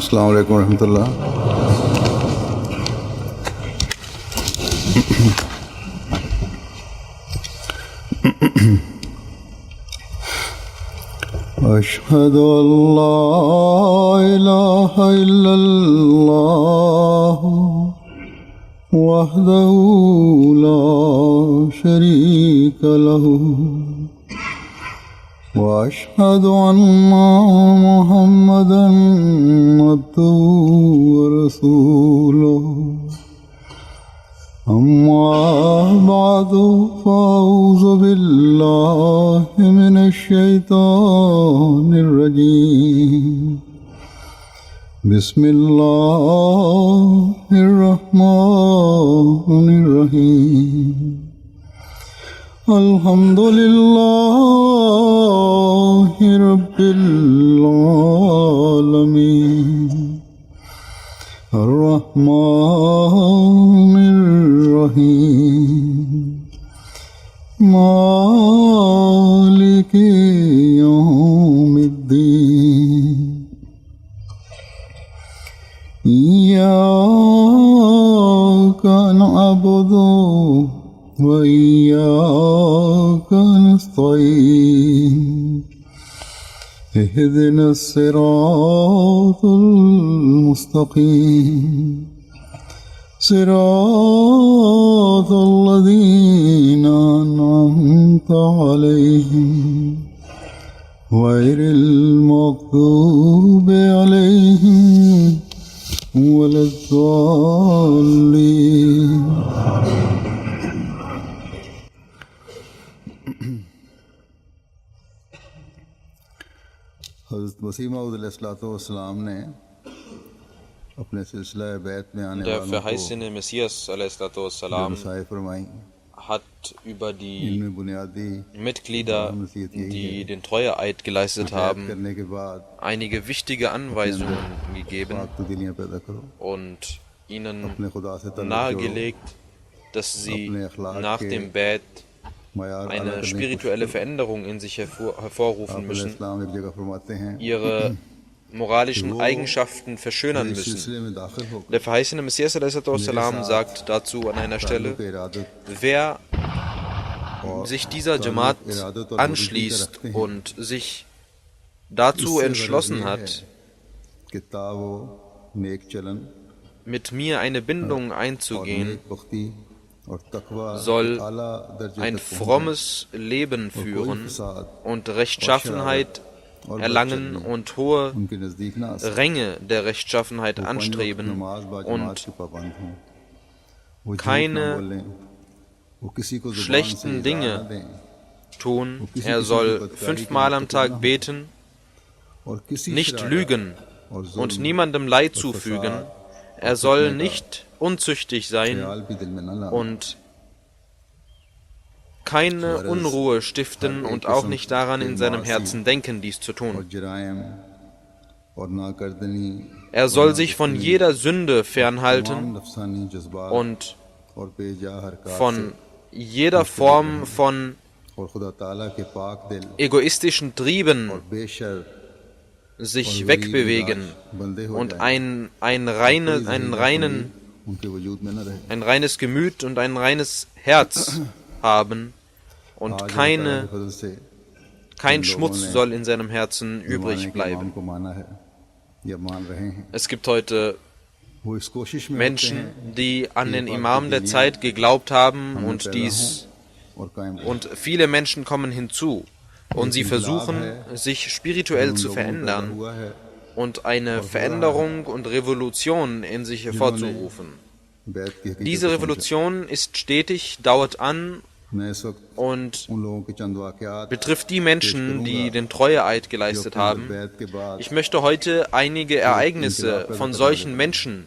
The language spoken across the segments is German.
अस्सलाम वालेकुम रहमतुल्लाह। अशहदु अल्ला इलाहा इल्लल्लाह वहदहु ला शरीका लहु وأشهد أن محمدا عبده ورسوله أما بعد فأعوذ بالله من الشيطان الرجيم بسم الله الرحمن الرحيم الحمد لله رب العالمين الرحمن الرحيم مالك يوم الدين إياك نعبد وإياك نستعين اهدنا الصراط المستقيم صراط الذين أنعمت عليهم غير المغضوب عليهم ولا الضالين हज़रत मसीह मऊद अलैहिस्सलाम ने अपने सिलसिला बैत में आने Der वालों को verheißene Messias जो नसीहत फरमाई, hat über die इनमें बुनियादी Mitglieder, नसीहत यही die है den Treueeid geleistet बैत haben, करने के बाद einige wichtige Anweisungen gegeben पाक तो दिलियां पैदा करो, und ihnen अपने खुदा से तल्लुक़ जोड़ो, nahegelegt, dass sie अपने अखलाक nach के dem Bett मयार आला eine करने की spirituelle कोशिश करो। Veränderung in sich hervorrufen आप müssen, अलैहिस्सलाम एक जगह फरमाते हैं ihre moralischen Eigenschaften verschönern इस müssen. सिलसिले में दाखिल होकर Der verheißene Messias a.s. sagt dazu an einer Stelle, ताल्लुक़ इरादत wer और sich dieser Jamaat इरादत और anschließt रखते हैं, und sich dazu इससे entschlossen गरज ये hat, है कि तावो नेक चलन mit mir eine Bindung और einzugehen, नेक बख्ती और तकवा soll के आला दर्जे ein तक पहुंचे frommes Leben और कोई führen फसाद und Rechtschaffenheit और erlangen बदचलनी und hohe उनके नजदीक ना आ सके। Ränge der Rechtschaffenheit वो पंज वक्त anstreben नमाज बाजमात und के पाबंद हों, वो झूठ keine ना बोलें, वो किसी को जुबान से schlechten इज़ा Dinge ना दें tun. Er soll 5-mal am Tag beten, और किसी nicht शरारत lügen और und जुल्म niemandem Leid zufügen. Er soll nicht unzüchtig sein ख्याल भी दिल में न लाना। und keine Unruhe stiften und auch nicht daran in seinem Herzen denken, dies zu और tun. जराइम और नाकर्दनी Er soll sich von jeder Sünde fernhalten तमाम नफसानी जज्बात und और बेजा हरकत von jeder Form von और खुदा ताला के पाक दिल egoistischen Trieben और बेशर sich wegbewegen बंदे हो und जाएं, ein उनके वजूद में न रहे। ein reines Gemüt und ein reines Herz haben und आज अल्लाह ताला के kein फजल से Schmutz soll in seinem Herzen ज़माने übrig के bleiben. इमाम को माना है या मान रहे हैं, Es gibt heute वो इस कोशिश में होते Menschen, हैं die an den Imam der Zeit geglaubt haben हमें und पैदा dies हों और कायम रहें। und viele Menschen kommen hinzu und sie versuchen, sich spirituell zu verändern हुआ है und eine Veränderung und Revolution in sich hervorzurufen. बैत की हकीकत Diese को समझा। Revolution ist stetig, dauert an मैं इस वक्त und उन लोगों के चंद वाक़यात betrifft die Menschen, die den Treueeid जो geleistet अपने haben. बैत के बाद Ich möchte heute einige Ereignisse von solchen Menschen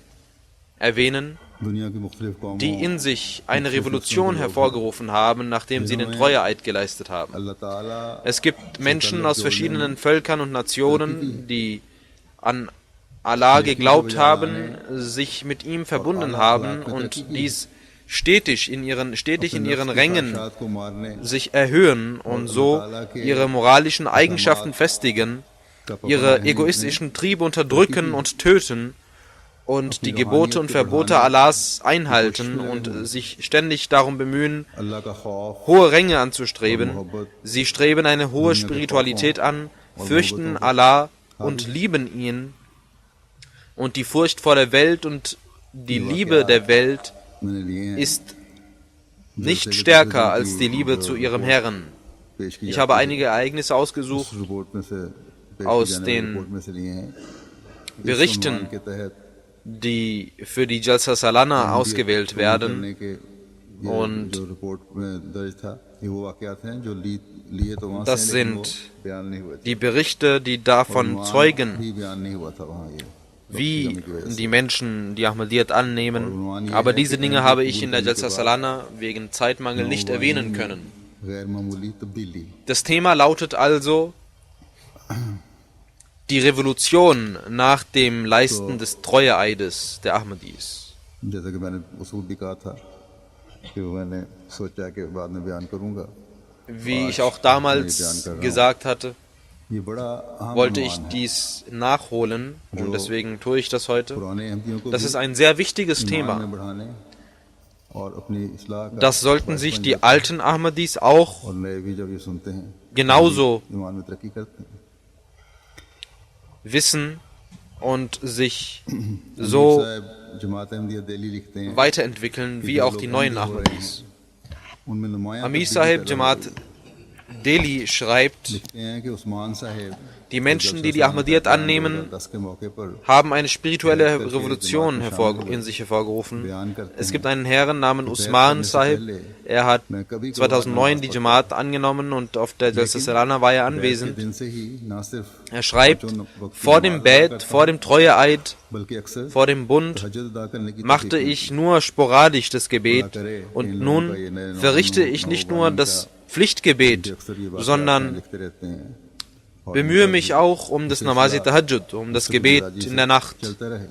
erwähnen, दुनिया की मुख्तलिफ कौमों die in sich eine Revolution hervorgerufen haben, nachdem sie den Treueeid geleistet haben. अल्लाह ताला Es gibt Menschen aus verschiedenen Völkern und Nationen, die an Allah geglaubt haben, sich mit ihm verbunden haben und dies stetig in ihren Rängen ख्वाहिशात को मारने sich erhöhen und so ihre moralischen Eigenschaften festigen ihre egoistischen Triebe unterdrücken und töten und die Gebote und Verbote Allahs einhalten und sich ständig darum bemühen, अल्लाह का खौफ hohe Ränge anzustreben. Sie streben eine hohe Spiritualität an, fürchten Allah und lieben ihn. Und die Furcht vor der Welt und die Liebe der Welt मैंने लिए हैं ist nicht stärker als die Liebe zu ihrem Herrn. पेश की Ich habe einige Ereignisse ausgesucht उस रिपोर्ट में से पेश aus की जाने वाली den रिपोर्ट में से लिए हैं इस Berichten, सम्मान के तहत die für die Jalsa Salana ausgewählt werden. करने के ये Und जो रिपोर्ट में दर्ज था ये वो वाकयात हैं जो लिए तो वहाँ das से हैं, लेकिन वो sind बयान नहीं हुए थे die Berichte, die davon वहाँ zeugen, भी बयान नहीं हुआ था वहाँ ये wie वक्त की कमी की वजह से। die Menschen die Ahmadiyyat annehmen. Aber diese Dinge habe ich in der Jalsa Salana wegen Zeitmangel nicht erwähnen können. गैर मामूली तब्दीली Das Thema lautet also die Revolution nach dem Leisten des Treueeides der Ahmadis. जैसा कि मैंने उसूल भी कहा था कि मैंने सोचा कि बाद में बयान करूंगा Wie ich auch damals gesagt hatte, ये बड़ा अहम wollte ich अनुमान है dies nachholen und deswegen tue ich das heute. पुराने अहमदियों को Das भी ist ein sehr wichtiges ईमान Thema. में बढ़ाने और अपनी इस्लाह का Das sollten sich die alten Ahmadis auch और नए भी जब ये सुनते हैं genauso ईमान में तरक्की करते हैं wissen und sich अमीर so साहब जमात अहमदिया दिल्ली लिखते हैं weiterentwickeln wie auch die neuen Ahmadis. उनमें नुमायां Amir तब्दीली Sahib पैदा Jamaat Delhi schreibt, लिखते हैं कि उस्मान साहब die Menschen, die die Ahmadiyyat annehmen, के मौके पर haben eine spirituelle Revolution in sich hervorgerufen. Es gibt einen Herrn namens Usman Sahib. Er hat 2009 die Jamaat angenommen und auf der Jalsa Salana war er के anwesend. दिन से ही ना सिर्फ Er schreibt, vor dem Bett, vor dem Treueeid, बल्कि अक्सर vor dem Bund हजत अदा करने की machte ich nur sporadisch das Gebet und nun verrichte ich nicht nur das Pflichtgebet, sondern लिखते रहते हैं bemühe mich auch um das Namazi Tahajjud, um das Gebet in der Nacht. चलता रहे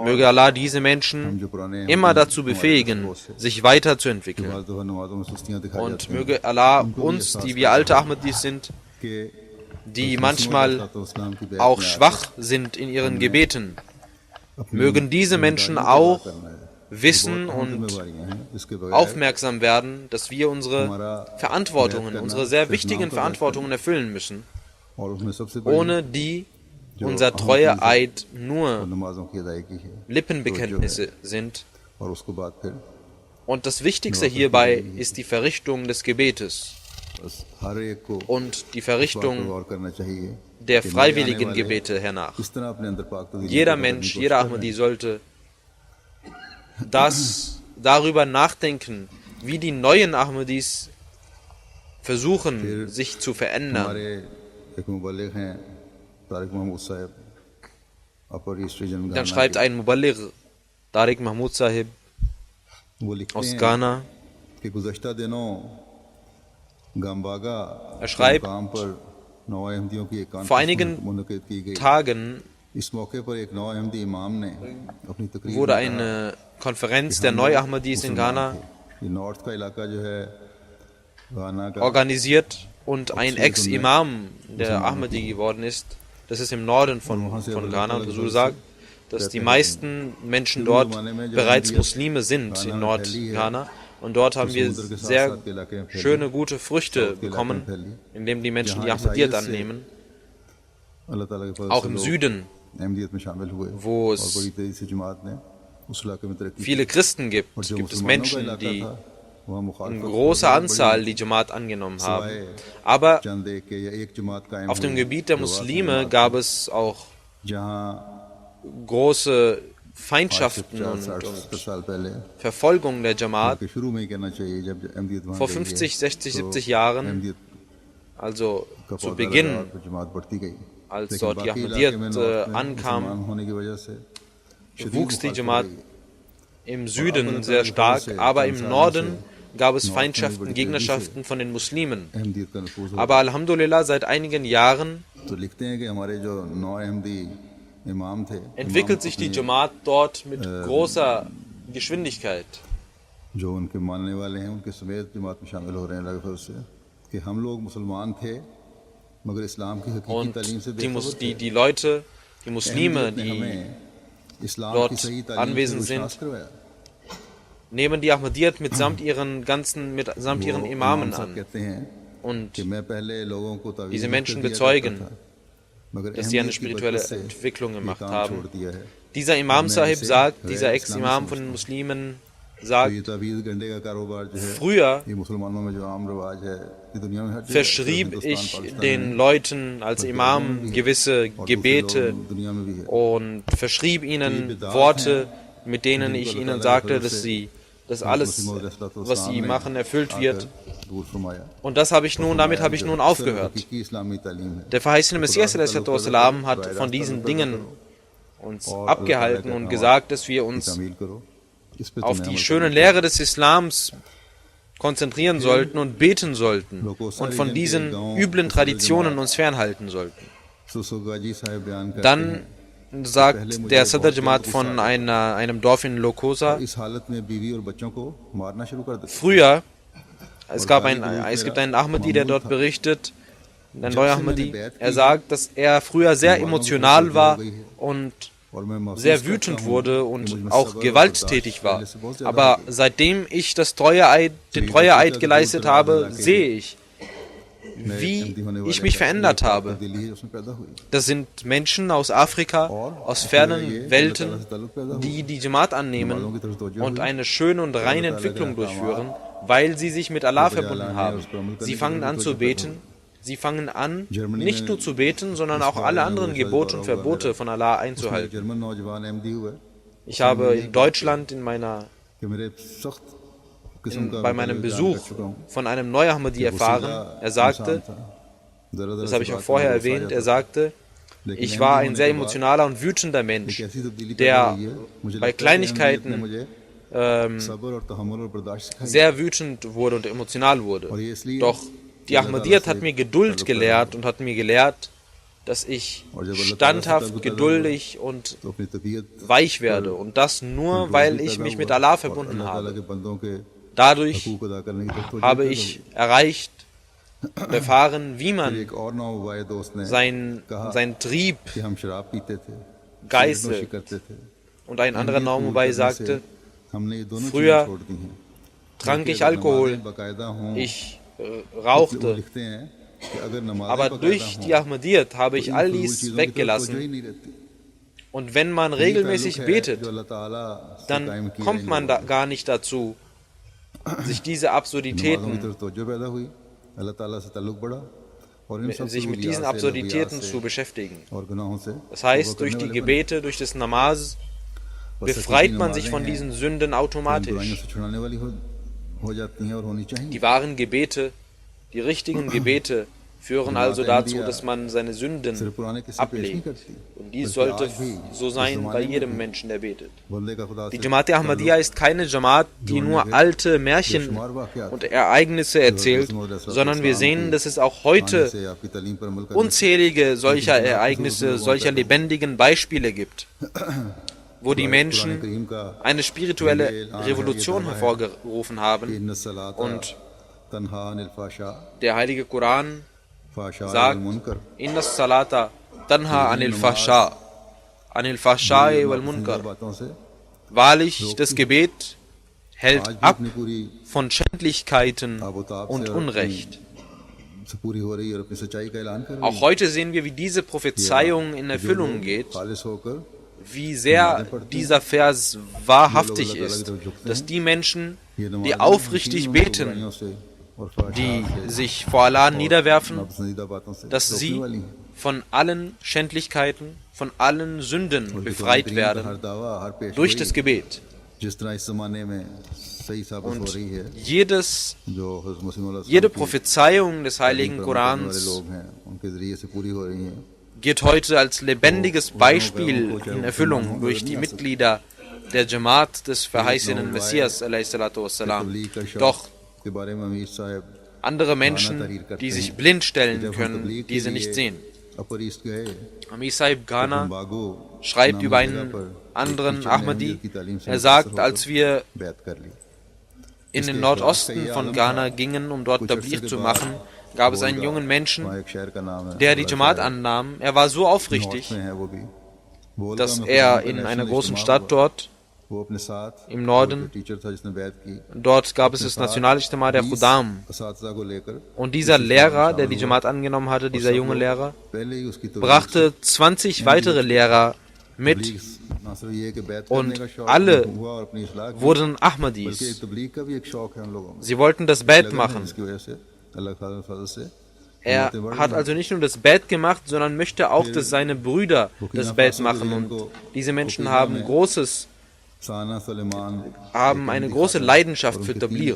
Möge Allah diese Menschen जो पुराने immer dazu befähigen, sich weiterzuentwickeln. बाज़ दफ़ा नमाज़ों में सुस्तियां दिखाई Und जाती हैं möge Allah uns, die wir alte Ahmadis sind, कि die manchmal तो इस्लाम की बैत auch में schwach sind in ihren Gebeten, अपनी mögen diese Menschen जिम्मेदारियों को auch अदा करना है। wissen अहम und जिम्मेवारियां हैं जिसके बगैर aufmerksam werden, dass wir unsere Verantwortungen, unsere sehr wichtigen Verantwortungen erfüllen müssen, और उसमें सबसे बड़ी ohne die unser Treueeid nur नमाजों की अदायगी है Lippenbekenntnisse sind. और उसके बाद फिर Und das Wichtigste hierbei ist die Verrichtung des Gebetes बस हर एक को und die इस बात पर Verrichtung गौर करना चाहिए der कि नए आने freiwilligen वाले Gebete hernach. किस तरह अपने अंदर पाक तब्दीली Jeder पैदा करने Mensch, की jeder कोशिश कर Ahmadi रहे हैं। sollte darüber nachdenken, wie die neuen Ahmadis versuchen, sich zu verändern. हमारे एक मुबल्लिग हैं तारिक महमूद साहब upper east region Dann schreibt ein Muballigh, Tariq Mahmud Sahib वो लिखते aus हैं Ghana, कि गुज़श्ता दिनों गम्बागा schreibt, मुकाम पर नौ अहमदियों की एक vor einigen कॉन्फ्रेंस मुनक़िद की गई Tagen इस मौके पर एक नौ अहमदी इमाम ने अपनी तकरीर wurde में कहा eine Konferenz der Neu-Ahmadis in Ghana ये नॉर्थ का इलाका जो है गाना का organisiert und ein Ex-Imam, der Ahmadi geworden ist, das ist im Norden von Ghana, und Rasul sagt, dass die meisten Menschen dort bereits Muslime sind in Nord-Ghana. Und dort haben wir sehr schöne, gute Früchte bekommen, indem die Menschen die Ahmadiyyat annehmen. अल्लाह ताला के फजल Auch से im लोग Süden, अहमदियत में शामिल हुए wo और es बड़ी तेजी से जमात ने उस इलाके में तरक्की की viele Christen gibt, और जो gibt es मुसलमानों का Menschen, इलाका die था वहाँ in मुखालिफत großer Anzahl die Jamaat angenommen haben. Aber चंद एक के या एक जमात कायम auf dem हुई, Gebiet der जो वाक़ई Muslime जमात gab es auch जहाँ große आज से Feindschaften 50 und साल पहले Verfolgung der Jamaat. कि शुरू में ही कहना चाहिए जब अहमदियत वहाँ Vor गई है, 50, 60, तो 70 Jahren, अहमदियत also का zu पौधा लगा Beginn, और फिर जमात बढ़ती गई als लेकिन dort die बाकी इलाके Ahmadiyyat में नॉर्थ में ankam, मुसलमान होने की वजह से शदीद wuchs die मुखालफत Jamaat रही। im Süden sehr stark, aber im Norden gab es Feindschaften, Gegnerschaften von den Muslimen. Ahmadiyyat का नफूज़ हो Aber Alhamdulillah, seit einigen Jahren तो लिखते हैं कि हमारे जो नौ अहमदी इमाम थे entwickelt sich die Jamaat dort mit großer Geschwindigkeit. जो उनके मानने वाले हैं उनके समेत जमात में शामिल हो रहे हैं अल्लाह के फजल से कि हम लोग मुसलमान थे मगर इस्लाम की हकीकी Und तालीम से die, बेखबर थे। die Leute, die Muslime, अहमियत ने die हमें इस्लाम dort की सही तालीम से anwesend रोशनास sind, करवाया। nehmen die Ahmadiyyat mitsamt ihren वो Imamen इमाम साहब an. कहते हैं Und कि मैं पहले लोगों को तावीज़ diese कर Menschen दिया bezeugen, करता था, मगर dass sie eine अहमियत की spirituelle बरकत से Entwicklung ये gemacht काम haben. छोड़ दिया है। Dieser Imam मैं Sahib इसे sagt, गैर dieser इस्लामी Ex-Imam von समझता den हूँ। Muslimen तो ये sagt, तावीज़ गंडे का कारोबार जो है früher ये मुसलमानों में जो आम रिवाज है ये दुनिया में हर जगह है, सिर्फ verschrieb हिंदुस्तान ich पाकिस्तान में den नहीं, Leuten als बल्कि अरबों में Imam भी है gewisse और दूसरे Gebete लोग दुनिया में भी है। und verschrieb तो ये ihnen बिदात Worte, हैं mit denen जिनको ich अल्लाह ihnen ताला के sagte, फजल dass से dass हज़रत alles, मसीह मौऊद अलैहिस्सलातु was वस्सलाम sie ने machen, erfüllt आकर wird. दूर फरमाया Und das habe ich nun, damit habe ich nun सिर्फ aufgehört. हकीकी इस्लामी तालीम है। Der verheißene तो Messias खुदा से ताल्लुक़ पैदा wassalam, करो, hat बराह von रास्त diesen ताल्लुक़ पैदा Dingen करो uns और अल्लाह ताला abgehalten के und अहकामात gesagt, dass wir की uns तामील करो। इस पे auf तुम्हें die अमल schöne करना Lehre des Islams konzentrieren sollten und beten sollten und von diesen üblen Traditionen uns fernhalten sollten. चाहिए। सुसुगाजी साहब बयान करते हैं Dann sagt der Sadr Jamaat von einem Dorf in Lokosa, इस हालत में बीवी और बच्चों को मारना शुरू कर देते। früher, es gibt einen Ahmadi, der dort berichtet, ein neuer Ahmadi, er sagt, dass er früher sehr emotional war und और मैं महसूस sehr करता wütend हूँ wurde कि und मुझ में auch सब्र और gewalttätig बर्दाश्त war. पहले से बहुत ज्यादा Aber हो गई। seitdem ich den Treueeid geleistet habe, sehe ich, नए wie एमडी होने वाले ich mich का verändert एक habe. तब्दीली है, उसमें पैदा हुई। Das sind Menschen aus Afrika, aus fernen Welten, die die Jamaat annehmen und eine schöne und reine Entwicklung durchführen, weil sie sich mit Allah verbunden haben. Sie fangen an zu beten. Sie fangen an, nicht nur zu beten, sondern auch alle anderen Gebote und Verbote von Allah उसमें einzuhalten. German नौजवान एमडी हुआ Ich habe in Deutschland कि मेरे सख्त किस्म का bei meinem बयान Besuch कर चुका हूँ। von einem Neuahmadi erfahren. Er sagte, das habe ich auch vorher erwähnt, er sagte, ich war ein sehr emotionaler und wütender Mensch, der bei Kleinigkeiten सब्र और तहम्मुल और बर्दाश्त सिखाई। sehr wütend wurde und emotional wurde. और ये इसलिए Doch die Ahmadiyyat hat mir Geduld gelehrt und hat mir gelehrt, dass ich standhaft, geduldig und तो अपनी तबीयत weich werde. Und das nur, weil ich mich mit Allah verbunden अल्लाह ताला habe. के बंदों के Dadurch हकूक अदा करने की तरफ तवज्जो habe पैदा ich हुई। erreicht, erfahren, wie फिर man एक और नौवाए दोस्त ने sein Trieb कि हम शराब पीते थे, Geißel. नोशी करते थे। und ein anderer Naumubai sagte, हमने ये दोनों früher चीजें छोड़ दी हैं। trank बल्कि ich अगर Alkohol, नमाज़ें बाकायदा हों, ich वो rauchte, लिखते हैं कि अगर नमाज़ें aber बाकायदा durch हों, die Ahmadiyyat habe तो ich इन all फजूल dies चीज़ों की तरफ तवज्जो ही weggelassen. नहीं रहती। Und wenn man ये regelmäßig ताल्लुक है betet, जो अल्लाह ताला से dann कायम किया kommt इन man लोगों ने। gar nicht dazu, sich diese नमाज़ों की Absurditäten, तरफ तवज्जो पैदा हुई, अल्लाह ताला से ताल्लुक बढ़ा और इन सब sich mit diesen फजूलियात से, Absurditäten लग़वियात zu से beschäftigen. और गुनाहों से Das heißt, तौबा durch करने die वाले Gebete, durch das Namaz, बने। befreit बस man ऐसी sich von नमाज़ें diesen हैं Sünden जो इन बुराइयों automatisch. से छुड़ाने वाली हो जाती हैं और होनी चाहिए। Die wahren Gebete, die richtigen Gebete, führen also dazu, dass man seine Sünden सिर्फ पुराने किस्से पेश नहीं ablegt. करती, Und dies बल्कि sollte आज भी so इस sein bei ज़माने में jedem भी Menschen, der betet. बंदे का खुदा Die से Jamaat Ahmadiyya ist keine Jamaat, die nur alte Märchen und Ereignisse erzählt, sondern wir sehen, dass es auch heute से आपकी तालीम पर अमल करने unzählige solcher Ereignisse, solcher lebendigen Beispiele gibt, wo die Menschen करीम का eine spirituelle Revolution hervorgerufen haben. इन सलाता Und तन्हा अनिल फाशा der heilige Koran फाशा sagt, मुनकर Inna salata tanha anil fahsha'i wal munkar. बातों से Wahrlich, das Gebet hält आज भी ab अपनी पूरी von Schändlichkeiten आबोताब und से और Unrecht. से पूरी हो रही है और अपनी सच्चाई का ऐलान कर रही Auch heute sehen wir, wie diese Prophezeiung in Erfüllung geht, खालिस होकर wie sehr dieser Vers wahrhaftig ist, dass die Menschen, ये नमाज़ें die aufrichtig beten, बुराइयों से और फाशा die से sich vor Allah niederwerfen, नापसंदीदा बातों से dass रोकने sie वाली हैं। von allen Schändlichkeiten, von allen Sünden befreit werden हर दावा हर पेश durch das Gebet. जिस तरह इस जमाने में सही साबित हो Und रही है jede हज़रत मसीह मौला Prophezeiung des heiligen वाले Korans लोग हैं उनके जरिए से पूरी हो रही हैं। geht heute als lebendiges Beispiel in Erfüllung durch die Mitglieder der Jamaat des verheißenen Messias a.s.w. तबलीग का शौक Doch के बारे में अमीर साहब andere Menschen, die sich blind stellen können, diese nicht sehen. अपर ईस्ट गए Amir Sahib Ghana बागो schreibt über einen anderen Ahmadi, er sagt, als wir बैत कर ली in den Nordosten von Ghana gingen, um dort Tabligh zu machen, gab es einen jungen Menschen, der die Jamaat annahm. Er war so aufrichtig, dass er in einer großen Stadt dort im Norden, dort gab es das Nationalijtima der Khudam. Und dieser Lehrer, der die Jamaat angenommen hatte, dieser junge Lehrer, brachte 20 weitere Lehrer mit und alle wurden Ahmadis. Sie wollten das Bait machen. Er hat also nicht nur das Bait gemacht, sondern möchte auch, dass seine Brüder das Bait machen. Und diese Menschen haben eine große Leidenschaft für Tabligh.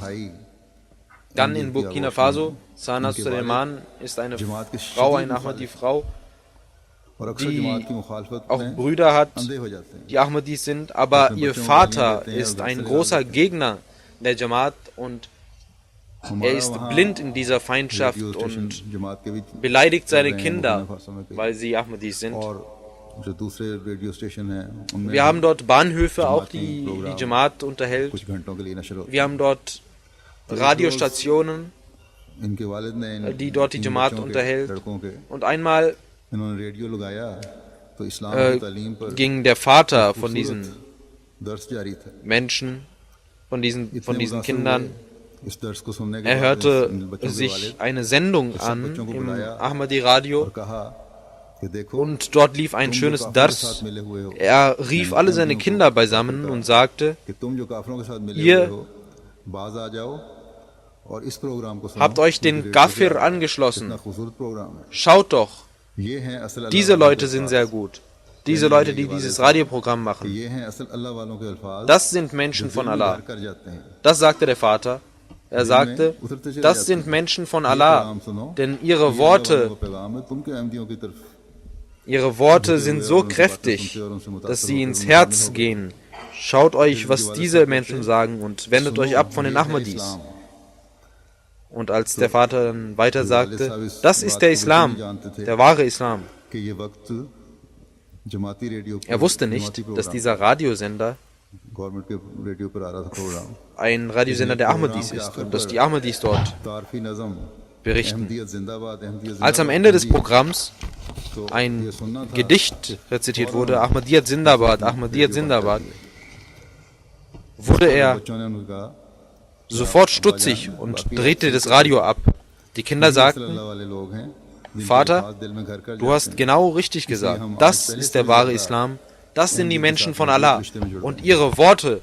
Dann in Burkina Faso, Sana Suleiman ist eine Frau, eine Ahmadi-Frau, die auch Brüder hat, die Ahmadis sind, aber ihr Vater ist ein großer Gegner der Jamaat und er ist blind in dieser Feindschaft und beleidigt seine Kinder, weil sie Ahmadis sind. Wir haben dort Bahnhöfe auch, die Jamaat unterhält. Wir haben dort Radiostationen, die dort die Jamaat unterhält. Und einmal ging der Vater von diesen Menschen, von diesen Kindern, er hörte sich eine Sendung an im Ahmadi-Radio und dort lief ein schönes Dars. Er rief alle seine Kinder beisammen und sagte, ihr habt euch den Ghafir angeschlossen. Schaut doch, diese Leute sind sehr gut. Diese Leute, die dieses Radioprogramm machen. Das sind Menschen von Allah. Das sagte der Vater. Er sagte, das sind Menschen von Allah, denn ihre Worte sind so kräftig, dass sie ins Herz gehen. Schaut euch, was diese Menschen sagen und wendet euch ab von den Ahmadis. Und als der Vater dann weiter sagte, das ist der Islam, der wahre Islam. Er wusste nicht, dass dieser Radiosender ein Radiosender der Ahmadis ist und dass die Ahmadis dort berichten. Als am Ende des Programms ein Gedicht rezitiert wurde, Ahmadiyyat Zindabad, Ahmadiyyat Zindabad, wurde er sofort stutzig und drehte das Radio ab. Die Kinder sagten, Vater, du hast genau richtig gesagt, das ist der wahre Islam, das sind die Menschen von Allah und ihre Worte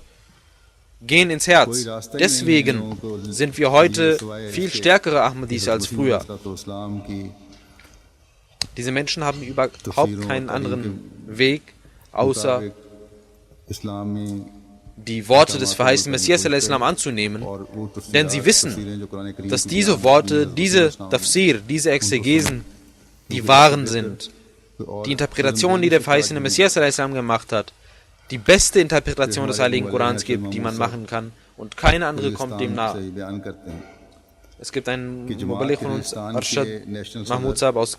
gehen ins Herz. Deswegen sind wir heute viel stärkere Ahmadis als früher. Diese Menschen haben überhaupt keinen anderen Weg, außer die Worte des verheißenen Messias al-Islam anzunehmen, denn sie wissen, dass diese Worte, diese Tafsir, diese Exegesen die wahren sind. Die Interpretation, die der verheißene Messias al-Islam gemacht hat, die beste Interpretation des Heiligen Korans gibt, die man machen kann, und keine andere kommt dem nahe. Es gibt einen Mubalik von uns, Arshad Mahmud Saab aus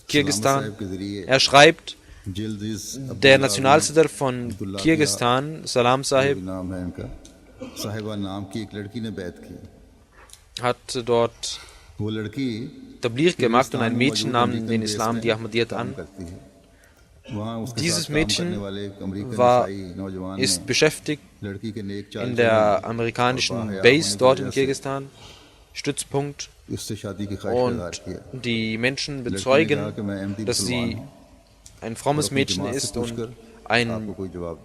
Kirgisistan. Er schreibt, der Nationalsedar von Kirgisistan, Salam Sahib, hat dort Tabligh gemacht und ein Mädchen nahm den Islam, die Ahmadiyyat, an. Dieses Mädchen ist beschäftigt in der amerikanischen Base dort in Kirgisistan, Stützpunkt, und die Menschen bezeugen, dass sie ein frommes Mädchen ist und ein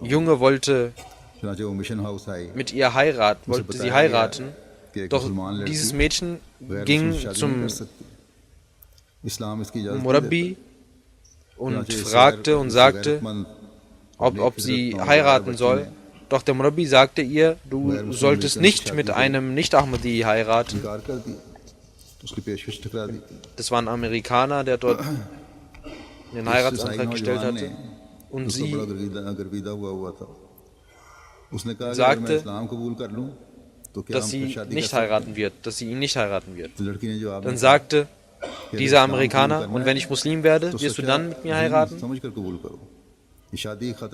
Junge wollte mit ihr heiraten, doch dieses Mädchen ging zum Murabbi und fragte und sagte, ob sie heiraten soll. Doch der Murabbi sagte ihr, du solltest nicht mit einem Nicht-Ahmadi heiraten. Das war ein Amerikaner, der dort den Heiratsantrag gestellt hatte. Und sie sagte, dass sie nicht heiraten wird, dass sie ihn nicht heiraten wird. Dann sagte dieser Amerikaner, und wenn ich Muslim werde, wirst du dann mit mir heiraten?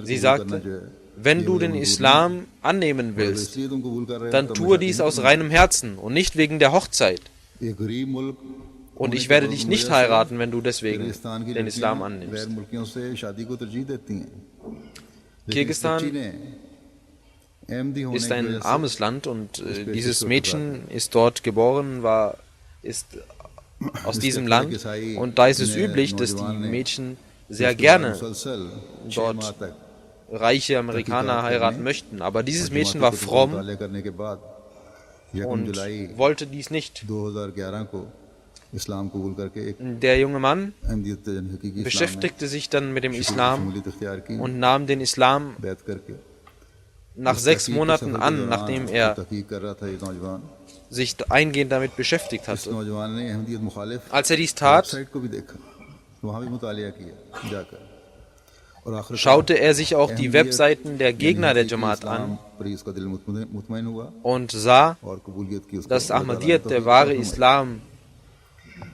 Sie sagte, wenn du den Islam annehmen willst, dann tue dies aus reinem Herzen und nicht wegen der Hochzeit. und ich werde dich nicht heiraten, wenn du deswegen Kyrgyzstan की den Islam लड़कियां annimmst. गैर मुल्कियों से शादी को तरजीह देती हैं लेकिन इस Kirgisistan बच्ची ने अहमदी होने ist की ein वजह से armes Land und dieses Mädchen ist dort geboren, ist aus diesem Land, und da ist es üblich, dass die Mädchen sehr gerne मुसलसल 6 dort माह तक reiche Amerikaner heiraten möchten. Aber dieses Mädchen war fromm मुताले करने के बाद 1 und जुलाई wollte dies nicht. 2011 को इस्लाम कबूल करके एक Der junge Mann अहमदियत हकीकी इस्लाम में beschäftigte sich dann mit dem Islam शमूलियत इख्तियार की und nahm den Islam बैत करके nach 6 Monaten an, nachdem er तहकीक कर रहा था ये नौजवान sich eingehend damit beschäftigt इस hatte. नौजवान ने अहमदियत मुखालिफ Als er dies tat, website को भी देखा वहाँ भी मुतालिया किया जाकर और आखिर schaute er sich auch die Webseiten der Gegner der Jamaat an पर इसका दिल मुतमईन हुआ und sah, और कबूलियत की उसको dass Ahmadiyyat, der wahre Islam,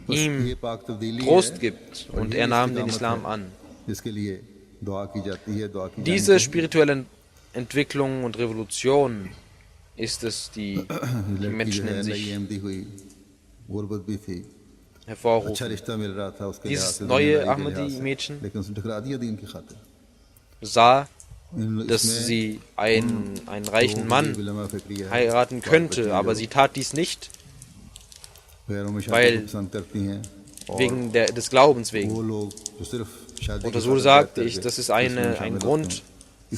ये ihm पाक तब्दीली Trost है gibt, und er nahm den Islam an. जिसके लिए दुआ की जाती है दुआ की Diese spirituelle Entwicklung und Revolution ist es, die die Menschen in sich Ahmadi हुई गुर्बत भी थी अच्छा hervorrufen. रिश्ता मिल रहा था उसके Dieses लिहाज से, neue दुनियादारी के Ahmadi लिहाज से, Mädchen लेकिन उसने ठुकरा दिया दीन की खातिर Sah, इन- dass इसमें sie einen reichen Mann बिलमा फिक्रिया है, heiraten könnte, aber sie tat dies nicht गैरों में शादी weil- को पसंद करती हैं wegen des Glaubens वो wegen. लोग जो सिर्फ शादी Und की so खातिर sagte करते ich, हैं, das ist इसमें ein शामिल Grund होते हैं।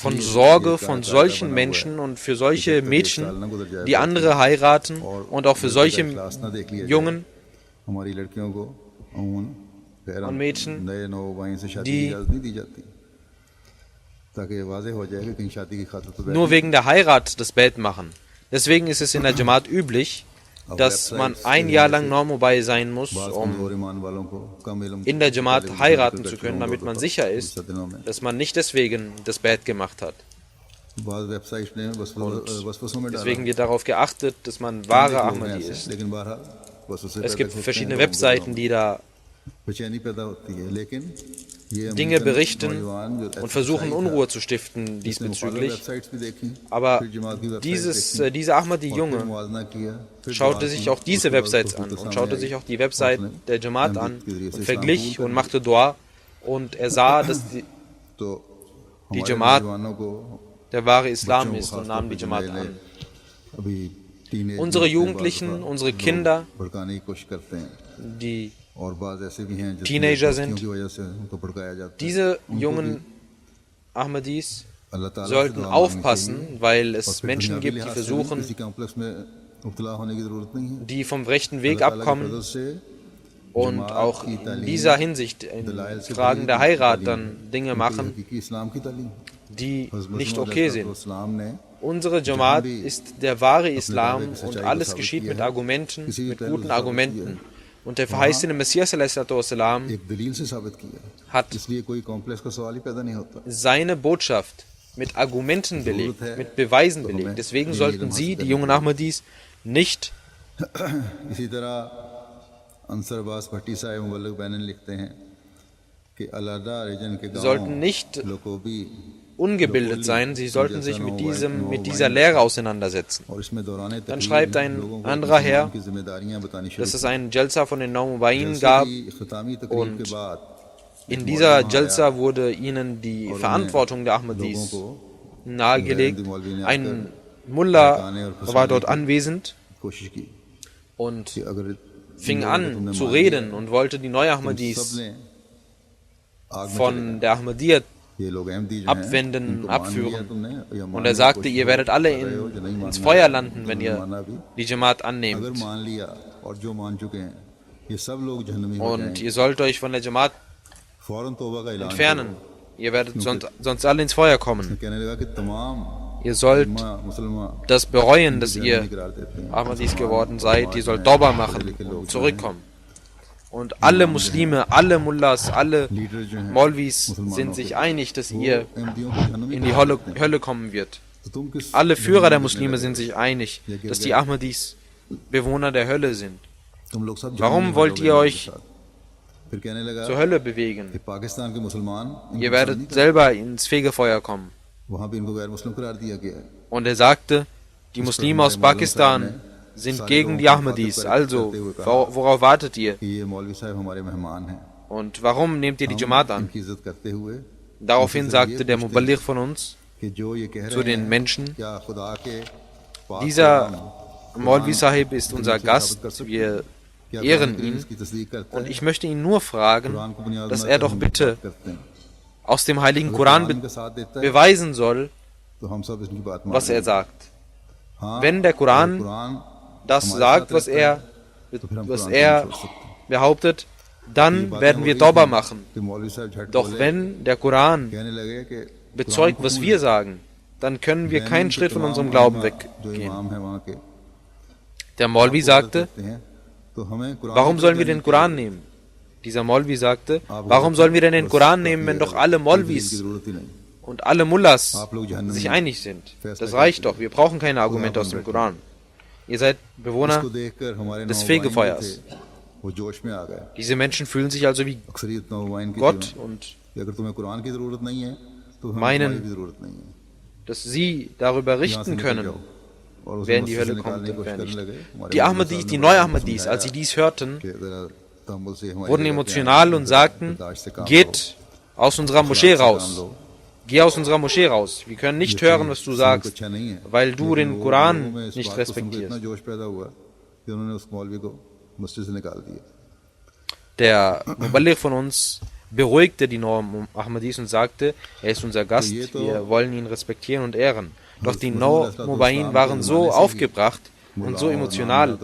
von इसलिए Sorge ये von कायदा solchen बना हुआ है Menschen und für solche कि जब तक ये Mädchen, साल ना गुजर जाए, die andere heiraten, और und auch für जब तक solche इखलास ना देख लिया जाए, Jungen हमारी लड़कियों को अमूमन गैर और Mädchen, नए नौ भाई से शादी die की इजाजत नहीं दी जाती ताकि ये वाज़ेह हो जाए कि कहीं शादी की खातिर तो बैठ nur wegen der Heirat das Bet machen. Deswegen ist es in der Jamaat üblich, dass man ein Jahr lang Normobei sein muss, बाज़ um कमज़ोर ईमान वालों को कम इल्म in der Jamaat वाले heiraten लोगों zu को können, damit man sicher ist, दिनों में dass man nicht deswegen das Bet gemacht hat. बाज़ वेबसाइट ने वसवसों में डाला Deswegen wird darauf geachtet, dass man wahre Ahmadi ist. लेकिन बहरहाल वसवसे Es पैदा gibt होते हैं, verschiedene लोगों को Webseiten, die da बेचैनी पैदा होती है लेकिन ये Dinge अमेरिकन berichten नौजवान जो und versuchen ऐसा Unruhe zu stiften इसने मुखालिफ diesbezüglich. वेबसाइट्स भी देखी Aber फिर जमात की वेबसाइट देखी dieser और फिर Ahmadi-Junge मुआवजा किया फिर schaute दुआ sich की, auch diese उसके बाद Websites उसको an तो und सामने schaute आई। sich auch die Website उसने der Jamaat an के जरिए से und इस्लाम verglich कबूल कर und लिया। machte Dua, und er sah, dass तो die हमारे जमात नौजवानों को der wahre Islam बच्चों को ist, und खासतौर nahm पे die जो Jamaat नए-नए an. अभी टीनेज Unsere में से Jugendlichen, बाज़ दफ़ा unsere लोग Kinder, भड़काने की कोशिश करते हैं die और बाज़ ऐसे भी हैं जिसमें Teenager दोस्तियों sind. की वजह से उनको भड़काया जाता है Diese उनको jungen भी Ahmadis अल्लाह ताला से sollten दुआ मांगनी aufpassen, चाहिए। weil और es फिर Menschen दुनियावी gibt, die लिहाज से भी versuchen, किसी कॉम्प्लेक्स में मुब्तला होने की ज़रूरत नहीं है die vom rechten Weg अल्लाह ताला के abkommen फजल से und जमात auch की in तालीम dieser Hinsicht in दलाइल से Fragen भरी der हुई Heirat तालीम dann है। Dinge क्योंकि machen, हकीकी इस्लाम की तालीम die हज़रत nicht मसीह okay sind. अलैहिस्सलाम ने Unsere Jamaat ist der wahre Islam, und alles geschieht mit Argumenten, mit guten Argumenten. Und der verheißene Messias ﷺ एक दलील से साबित किया hat इसलिए कोई कॉम्प्लेक्स का सवाल ही पैदा नहीं होता seine Botschaft mit Argumenten belegt, mit Beweisen belegt. Deswegen sollten Sie, die jungen Ahmadis, nicht इसी तरह अंसर अब्बास भट्टी साहब मुबल्लिग बैनन लिखते हैं कि अलादा रीजन के sollten nicht गाँव लोकोबी ungebildet sein, sie sollten sich mit dieser Lehre auseinandersetzen. और इसमें दौरान Dann schreibt ein anderer Herr, की जिम्मेदारियां बतानी शुरू dass es einen Jalsa von den Naumabain जलसे gab. की इख्तितामी तकरीब und के बाद In dieser Jalsa wurde ihnen die Verantwortung der Ahmadis nahegelegt. Ein Mullah war dort anwesend कोशिश की und कि अगर fing an zu reden und wollte die Neu-Ahmadis सबने आग में von der Ahmadiyyat ये लोग अहमदी जो हैं, abwenden, इनको मान लिया abführen. तुमने, या मान Und er लिया, sagte, कोशिश ihr werdet alle कर रहे हो, जो नहीं ins मानना Feuer है, landen, wenn नहीं ihr मानना भी। die Jamaat अगर annehmt. मान लिया और जो मान चुके हैं ये सब लोग जहन्नमी हो Und जाएंगे ihr sollt euch von der Jamaat फौरन तौबा का ऐलान entfernen. करो। Ihr werdet sonst alle ins Feuer kommen. कहने लगा कि तमाम Ihr sollt मुसलमान das bereuen, dass ihr जहन्नमी करार देते हैं। Ahmadis geworden seid. Ihr sollt Tauba machen und zurückkommen. Und alle Muslime, alle Mullahs, alle leader जो हैं Maulvis मुसलमानों sind के, sich einig, dass वो ihr अहमदियों को जहन्नमी in die करार देते हैं। Hölle kommen wird. तो तुम किस Alle Führer der जहन्नम में Muslime लगे? sind sich einig, dass die Ahmadis Bewohner der Hölle sind. तुम लोग सब Warum जहन्नमी wollt हो ihr गए euch हमारे साथ। फिर कहने लगा zur Hölle bewegen? कि पाकिस्तान के मुसलमान इनको Ihr पसंद नहीं werdet selber ins Fegefeuer kommen. वहाँ भी इनको गैर मुस्लिम करार दिया गया है Und er sagte, die इस पर Muslime हमारे aus मौलवी साहब Pakistan ने sind gegen die Ahmadis. Also, worauf wartet ihr? कि ये मौलवी साहब हमारे मेहमान हैं, Und warum nehmt ihr die Jamaat an? इनकी इज्जत करते हुए Daraufhin sagte der Muballigh von uns कि जो ये कह zu रहे den हैं Menschen, क्या खुदा के पाक dieser कलाम Maulvi Sahib ist unser साबित Gast, कर सकते wir हैं? क्या ehren कुरान करीम ihn. इसकी तस्दीक करता Und है? ich möchte ihn nur fragen, Quran को बुनियाद dass बनाकर er doch हम bitte बात करते हैं। aus dem heiligen अगर Koran कुरान का साथ देता है beweisen soll, तो हम सब इनकी बात was er मानेंगे। sagt. हाँ, Wenn der अगर Koran कुरान das हमारे sagt, साथ was रहता है, er, तो फिर हम was कुरान को er नहीं छोड़ सकते। behauptet, ये dann बातें werden हो wir रही Tauba थी machen. कि मौलवी साहब झट Doch बोले, wenn der Koran कहने लगे कि bezeugt, was wir sagen, dann können wir keinen Schritt von unserem Glauben जो weggehen. इमाम है वहाँ के, Der Maulvi sagte, कहते हैं, तो हमें कुरान warum की sollen wir तरफ den Koran nehmen? Dieser Maulvi sagte, warum sollen wir denn den Koran nehmen, wenn doch alle की Maulvis जरूरत ही नहीं। und alle Mullahs आप लोग जहन्नम sich में einig sind? Das reicht doch, wir brauchen keine Argumente aus dem Koran. Ihr seid Bewohner इसको देखकर हमारे des नौवाइन Fegefeuers. थे, वो जोश में आ गए। Diese Menschen fühlen sich also wie अक्सरियत नौवाइन की Gott थी und कि अगर तुम्हें कुरान की जरूरत नहीं है तो हमें meinen, तुम्हारी भी जरूरत नहीं है। dass sie darüber यहाँ से richten निकल können, जाओ। और उस wer in die मस्जिद से Hölle निकालने kommt की und कोशिश wer करने nicht. लगे। हमारे Die मौलवी Ahmadis, साहब die ने Neu-Ahmadis, समझाया als sie dies hörten, कि जरा तहम्मुल से हमारी wurden जगह पे emotional आए, und sagten, बर्दाश्त से काम लो, geht aus unserer Moschee अखलाक से काम raus. लो। Geh aus unserer Moschee raus. Wir können nicht hören, was du सुनने को sagst, अच्छा नहीं है। weil du लेकिन den लोगों में Koran इस nicht बात को सुनकर respektierst. इतना जोश पैदा हुआ कि उन्होंने उस मौलवी को मस्जिद से निकाल दिया। Der Muballigh von uns beruhigte die Neu-Ahmadis und sagte, er ist unser Gast, wir wollen ihn respektieren und ehren. Doch die Neu-Mubayin waren so aufgebracht und so emotional,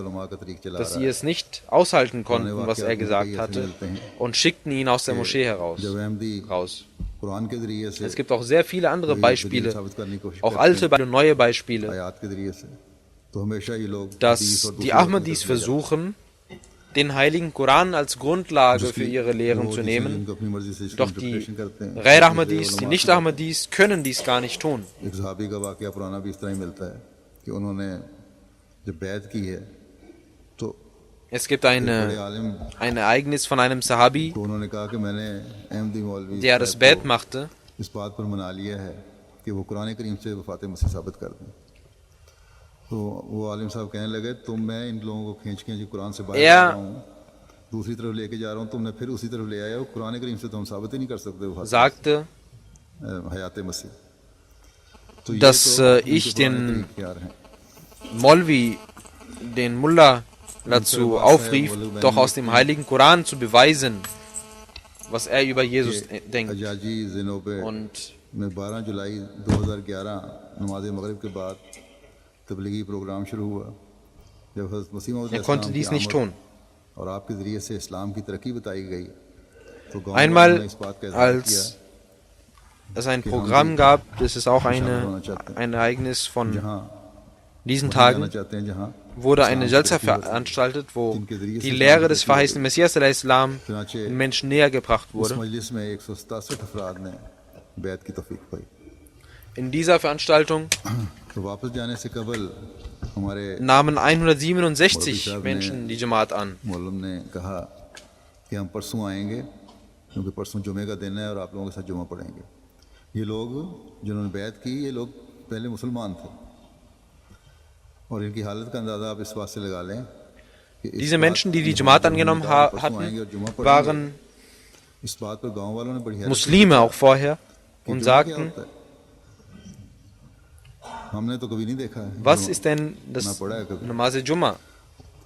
dass sie es nicht aushalten konnten, was er gesagt hatte, und schickten ihn aus der Moschee raus. Quran के जरिए से Es gibt auch sehr viele andere Beispiele, साबित करने की कोशिश auch करते alte und neue Beispiele, आयात के जरिए से तो हमेशा ये लोग हदीस dass और die दूसरी Ahmadis बातों से versuchen, den heiligen Koran als Grundlage für ihre Lehren वो zu जिसे nehmen. इनको अपनी मर्जी से इसकी Doch die interpretation करते हैं। Ghair Ahmadis, die Nicht-Ahmadis, können dies gar nicht tun. एक सहाबी का वाकया पुराना भी इस तरह ही मिलता है कि उन्होंने जब बैत की है तो Es gibt एक बड़े आलिम ein Ereignis von einem Sahabi, तो उन्होंने कहा कि मैंने अहमदी मौलवी der das साहब Bet को machte, इस बात पर मना लिया है कि वो कुरान करीम से वफात मसीह साबित कर दें। तो वो आलिम साहब कहने लगे तुम मैं इन लोगों को खींच खींच कुरान से बाहर ला रहा हूँ, दूसरी तरफ लेके जा रहा हूँ, तुमने फिर उसी तरफ ले आए हो, कुरान करीम से तो हम साबित ही नहीं कर सकते वफात sagte, हयात मसीह। तो ये dass तो ich उनके den पुराने तरीके यार हैं। Molvi, den Mullah, dazu aufrief, doch aus dem heiligen Koran zu beweisen, was er über Jesus denkt. हजाजी जिनों पे Und में 12 जुलाई 2011 नमाज मगरिब के बाद तबलीगी प्रोग्राम शुरू हुआ जब हज़रत मसीह मौऊद er konnte अलैहिस्सलाम dies की nicht आमद tun. और आपके ज़रिए से इस्लाम की तरक्की बताई गई तो गाँव Einmal, वालों ने इस बात का इज़हार किया als es ein Programm gab, das ist auch ein Ereignis von जहाँ diesen वहाँ जाना Tagen, चाहते हैं जहाँ wurde eine Jalsa veranstaltet, wo die Lehre des verheißenen Messias al-Islam चुनाचे den Menschen näher gebracht इस wurde. मजलिस में 167 अफराद ने बैत की तौफीक पाई। In dieser Veranstaltung तो वापस जाने से कबल हमारे nahmen 167 Menschen die Jamaat an. मौलम ने कहा कि हम परसों आएंगे क्योंकि परसों जुमे का दिन है और आप लोगों के साथ जुमा पढ़ेंगे। ये लोग जिन्होंने बैत की ये लोग पहले मुसलमान थे और इनकी हालत का अंदाज़ा आप इस बात से लगा लें कि Diese Menschen, die die Jamaat angenommen hatten, waren इस बात पर गांव वालों ने बड़ी हैरत Muslime auch vorher की und जुमा क्या sagten, होता है? हमने तो कभी नहीं देखा है was जुमा। ist denn das Namaz Jumma?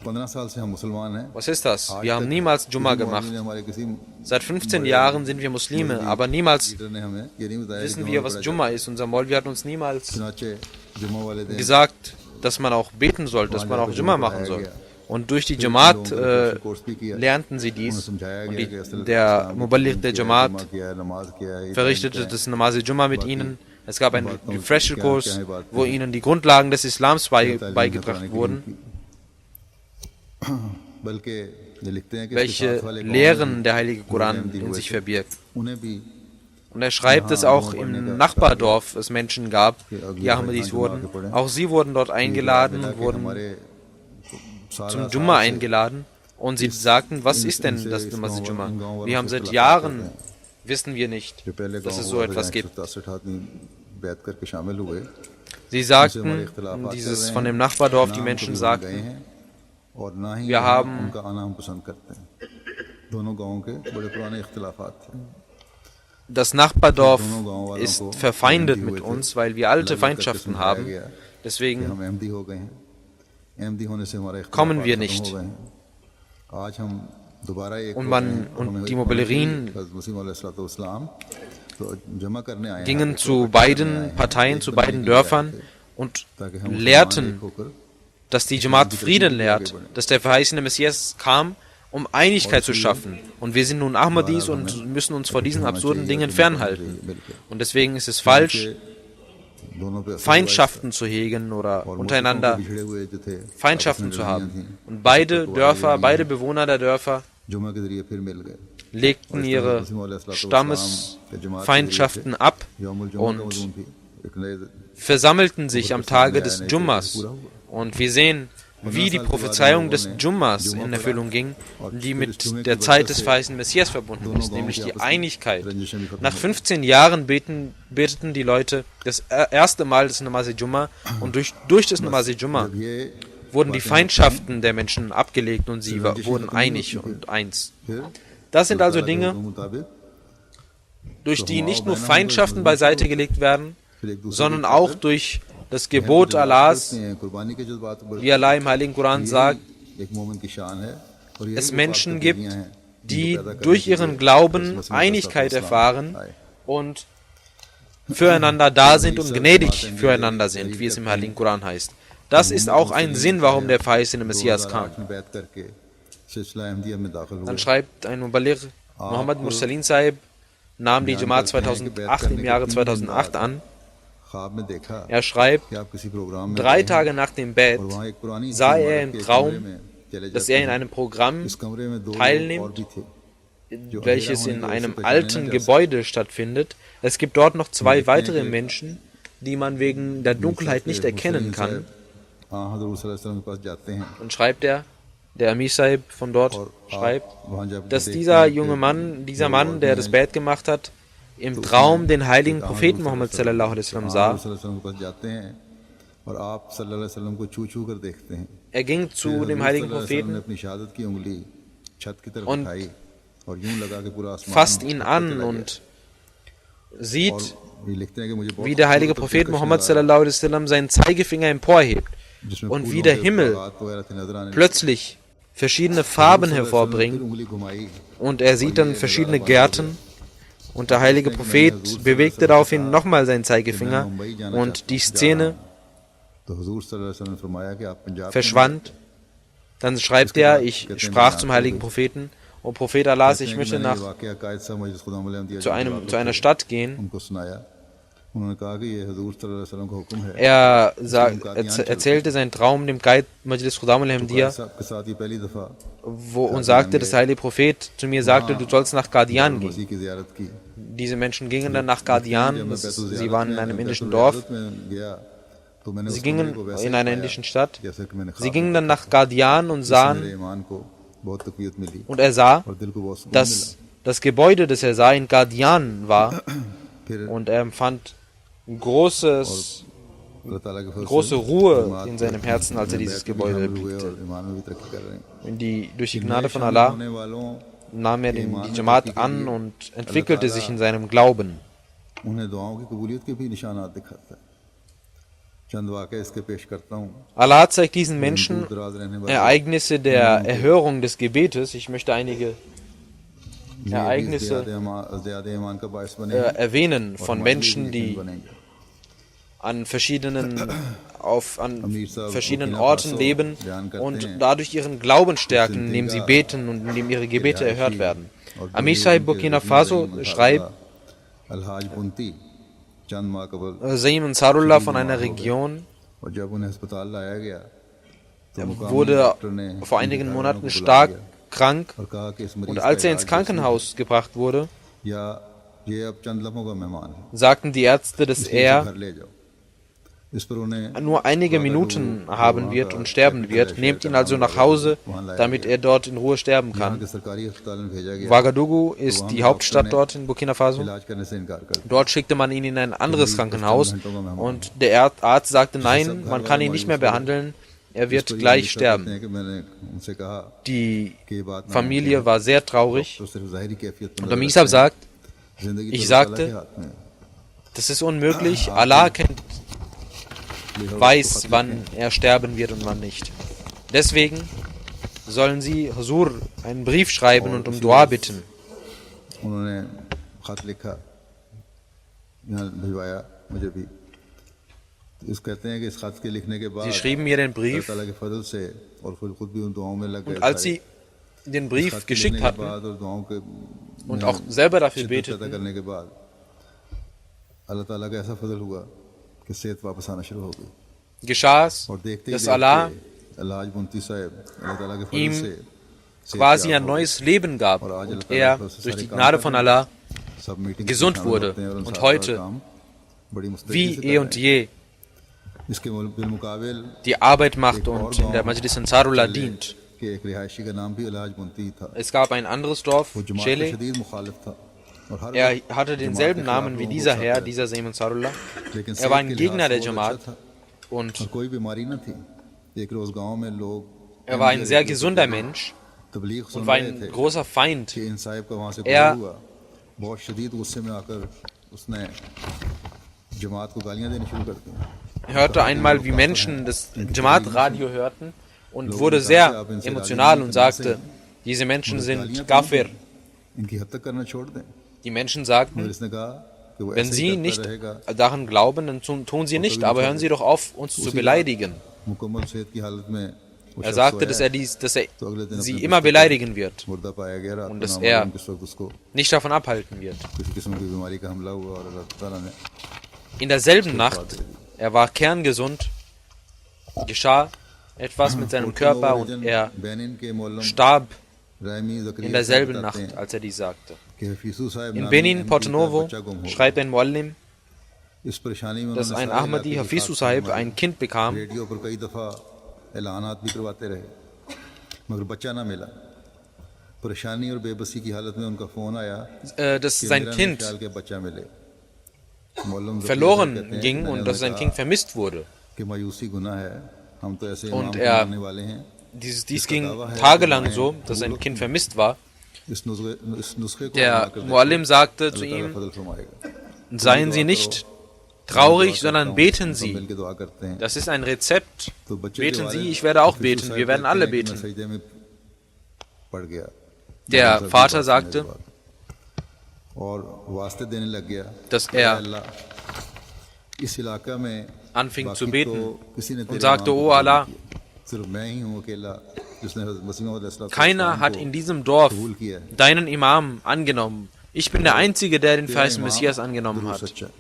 15 साल से हम मुसलमान हैं। Was ist das? आज Wir haben तक niemals किसी Jumma मौलवी gemacht. ने हमारे किसी Seit 15 Jahren sind wir Muslime, aber niemals leader ने हमें ये नहीं बताया कि wissen जुमा wir, पढ़ा was जाए। Jumma ist. Unser Maulvi hat uns niemals चुनाचे जुमा वाले दिन gesagt, dass man auch beten soll, dass man auch Jumma machen soll. Und durch die Jamaat lernten sie dies. Und der Muballigh der Jamaat verrichtete das Namaz Jumma mit ihnen. Es gab einen Refresher-Kurs, wo ihnen die Grundlagen des Islams beigebracht wurden, welche Lehren der heilige Koran in sich verbirgt. Und er schreibt, dass auch im Nachbardorf es Menschen gab, die Ahmadis wurden. Auch sie wurden dort eingeladen, wurden zum Jumma eingeladen. Und sie sagten, was ist denn das Namaz Jumma? Wir haben seit Jahren, wissen wir nicht, dass es so etwas gibt. Sie sagten, dieses von dem Nachbardorf, die Menschen sagten, wir haben das Nachbardorf ist verfeindet mit uns, weil wir alte Feindschaften haben. Deswegen kommen wir nicht. Und die Mubellirin gingen zu beiden Parteien, zu beiden Dörfern und lehrten, dass die Jamaat Frieden lehrt, dass der verheißene Messias kam, um Einigkeit zu schaffen. Und wir sind nun Ahmadis und müssen uns vor diesen absurden Dingen fernhalten. Und deswegen ist es falsch, Feindschaften zu hegen oder untereinander Feindschaften zu haben. Und beide Bewohner der Dörfer legten ihre Stammesfeindschaften ab und versammelten sich am Tage des Jummas. Und wir sehen, wie die Prophezeiung des Jummas in Erfüllung ging, die mit der Zeit des verheißenen Messias verbunden ist, nämlich die Einigkeit. Nach 15 Jahren beteten die Leute das erste Mal das Namaz-e-Jumma und durch das Namaz-e-Jumma wurden die Feindschaften der Menschen abgelegt und sie wurden einig und eins. Das sind also Dinge, durch die nicht nur Feindschaften beiseite gelegt werden, sondern auch durch das Gebot Allahs, wie Allah im Heiligen Koran sagt, es Menschen gibt, die durch ihren Glauben Einigkeit erfahren und füreinander da sind und gnädig füreinander sind, wie es im Heiligen Koran heißt. Das ist auch ein Sinn, warum der verheißene Messias kam. Dann schreibt ein Muballigh, Muhammad Mursalin Sahib nahm die Jamaat 2008 im Jahre 2008 an. Er schreibt, 3 Tage nach dem Bett sah er im Traum, dass er in einem Programm teilnimmt, welches in einem alten Gebäude stattfindet. Es gibt dort noch 2 weitere Menschen, die man wegen der Dunkelheit nicht erkennen kann. Und schreibt er, der Amir Sahib von dort schreibt, dass dieser Mann, der das Bett gemacht hat, im Traum den heiligen Propheten Muhammad sallallahu alaihi wasallam sah. Er ging zu dem heiligen Propheten und fasst ihn an und sieht, wie der heilige Prophet Muhammad sallallahu alaihi wasallam seinen Zeigefinger emporhebt und wie der Himmel plötzlich verschiedene Farben hervorbringt und er sieht dann verschiedene Gärten. Und der heilige Prophet bewegte daraufhin nochmal seinen Zeigefinger und die Szene verschwand. Dann schreibt er, ich sprach zum heiligen Propheten, O Prophet Allahs, ich möchte zu einer Stadt gehen. Er erzählte seinen Traum dem Guide Majlis Khudam al-Ahmadiyya und sagte, dass der heilige Prophet zu mir sagte, du sollst nach Qadian gehen. Diese Menschen gingen dann nach Qadian, sie waren in einem indischen Dorf, sie gingen in einer indischen Stadt, sie gingen dann nach Qadian und er sah, dass das Gebäude, das er sah, in Qadian war und er empfand große Ruhe in seinem Herzen, als er dieses Gebäude erblickte. Durch die Gnade von Allah nahm er die Jamaat an und entwickelte sich in seinem Glauben. Allah zeigt diesen Menschen Ereignisse der Erhörung des Gebetes. Ich möchte einige Ereignisse erwähnen von Menschen, die an verschiedenen Orten leben und dadurch ihren Glauben stärken, indem sie beten und indem ihre Gebete erhört werden. Amir Sahib Burkina Faso schreibt, Zaim Ansarullah von einer Region wurde vor einigen Monaten stark krank und als er ins Krankenhaus gebracht wurde, sagten die Ärzte, dass er इस पर उन्हें nur einige Minuten haben wird und sterben wird. Nehmt ihn also nach Hause, damit er dort in Ruhe sterben यहाँ kann. के सरकारी अस्पताल में भेजा गया Ouagadougou ist die Hauptstadt dort in Burkina Faso. इलाज करने से इनकार कर दिया Dort schickte man ihn in ein anderes Krankenhaus und der Arzt sagte, nein, man kann ihn nicht mehr behandeln, er wird gleich sterben. कि मैंने उनसे कहा Die कि ये बात ना Familie war sehr traurig तो सिर्फ ज़ाहिरी कैफियत में und नजर Amisab sagt, जिंदगी ich तो sagte, अल्लाह के हाथ में है। das ist unmöglich, Allah weiß, wann er sterben wird und wann nicht. Deswegen sollen sie Huzur einen Brief schreiben und um Dua bitten. उन्होंने खत लिखा यहाँ भिजवाया मुझे भी तो इस कहते हैं कि इस खत के लिखने के बाद Sie schrieben mir den अल्लाह Brief ताला के फजल से और फिर खुद भी उन दुआओं में लग गए und als सारे। sie den खत Brief के geschickt लिखने के hatten बाद और दुआओं के und auch selber dafür शिद्दत पैदा beteten, करने के बाद अल्लाह ताला का ऐसा फजल हुआ कि सेहत वापस आना शुरू हो गई geschah es, और देखते ही dass Allah देखते अल्लाह बुनती साहब अल्लाह ताला के फजल ihm से सेहत quasi याब ein हो neues Leben gab और आज und अल्लाह ताला er की तरफ से durch सारे die काम Gnade कर von रहे हैं। Allah सब meeting gesund wurde und heute, wie eh und je, इसके बिलमुकाबिल die Arbeit macht und in der Majlis Ansarullah dient. कि एक रिहायशी का नाम भी अलाज बुनती था Es gab ein anderes Dorf, वो जमात का Chele. शदीद मुखालिफ था और हर Er वक्त hatte denselben Namen wie dieser Herr, dieser Seym Ansarullah. लेकिन Er war सेहत ein के Gegner लिहाज der से बहुत Jamaat अच्छा था und और कोई बीमारी न थी एक रोज गांव में लोग er war ein sehr gesunder Mensch तबलीग सुन und war रहे ein थे großer Feind. कि इन साहिब का वहां से Er- गुजर हुआ बहुत शदीद गुस्से में आकर उसने जमात को गालियां देनी शुरू कर दी Hörte einmal, wie Menschen das Jamaat-Radio hörten und wurde sehr emotional und sagte, diese Menschen sind Kafir. इनकी हद तक करना छोड़ दें Die Menschen मगर sagten, इसने कहा कि वो wenn ऐसे ही Sie करता nicht रहेगा daran glauben, dann tun Sie nicht, aber hören Sie doch auf, uns zu beleidigen. मुकम्मल सेहत की हालत में वो Er शख्स sagte, सोया dass er तो अगले दिन sie अपने immer बिस्तर पर beleidigen wird, मुर्दा पाया गया रात Und को dass नामालूम किस वक्त उसको nicht davon abhalten wird. किसी किस्म की बीमारी का हमला हुआ और अल्लाह ताला ने In derselben Nacht, er war kerngesund, geschah etwas mit seinem Körper und er Benin के मोहल्लम starb रायमी ज़करिया in साहब derselben बताते Nacht, हैं als er dies sagte. कि हफीजु साहब In नामी Benin, अहमदी Porto का Novo, बच्चा गुम हो schreibt ein Muallim, गया। इस परेशानी में dass उन्होंने ein सारे Ahmadi इलाके के Hafizu खास Sahib फरमाए। ein Kind bekam. रेडियो पर कई दफ़ा ऐलानात भी करवाते रहे मगर बच्चा ना मिला परेशानी और बेबसी की हालत में उनका फ़ोन आया Dass कि sein मेरा Kind ख्याल के बच्चा मिले मौलम ज़कीर साहब कहते verloren हैं, ging मैंने und dass sein उन्हें Kind कहा vermisst wurde. कि मायूसी गुनाह है हम तो ऐसे Und इमाम को er- मानने वाले हैं Dies ging tagelang so, dass sein Kind vermisst war. इस नुस्खे को Der अपना कर देखो, Muallim sagte zu अल्लाह ताला ihm, फजल फरमाएगा seien Sie nicht traurig, sondern beten सब Sie. मिलके दुआ करते हैं Das ist ein Rezept. तो बच्चे के Beten वालिद Sie, ich werde auch Hafeez beten. साहब Wir werden कहते alle हैं कि मैं beten. सजदे में पड़ गया Der बहुत Vater जल्दी sagte, बात सुनने के बाद। और वास्ते देने लग गया dass "या er अल्लाह, इस इलाका में anfing बाकी zu तो beten किसी ने und तेरे sagte, नाम को O कबूल Allah, नहीं किया। सिर्फ मैं ही हूँ अकेला जिसने हज़रत मसीह मौऊद अलैहिस्सलाम keiner hat को in diesem Dorf कबूल किया है। deinen Imam angenommen. Ich bin der Einzige, der den तेरा verheißenen इमाम Messias angenommen जरूर hat. सच्चा है।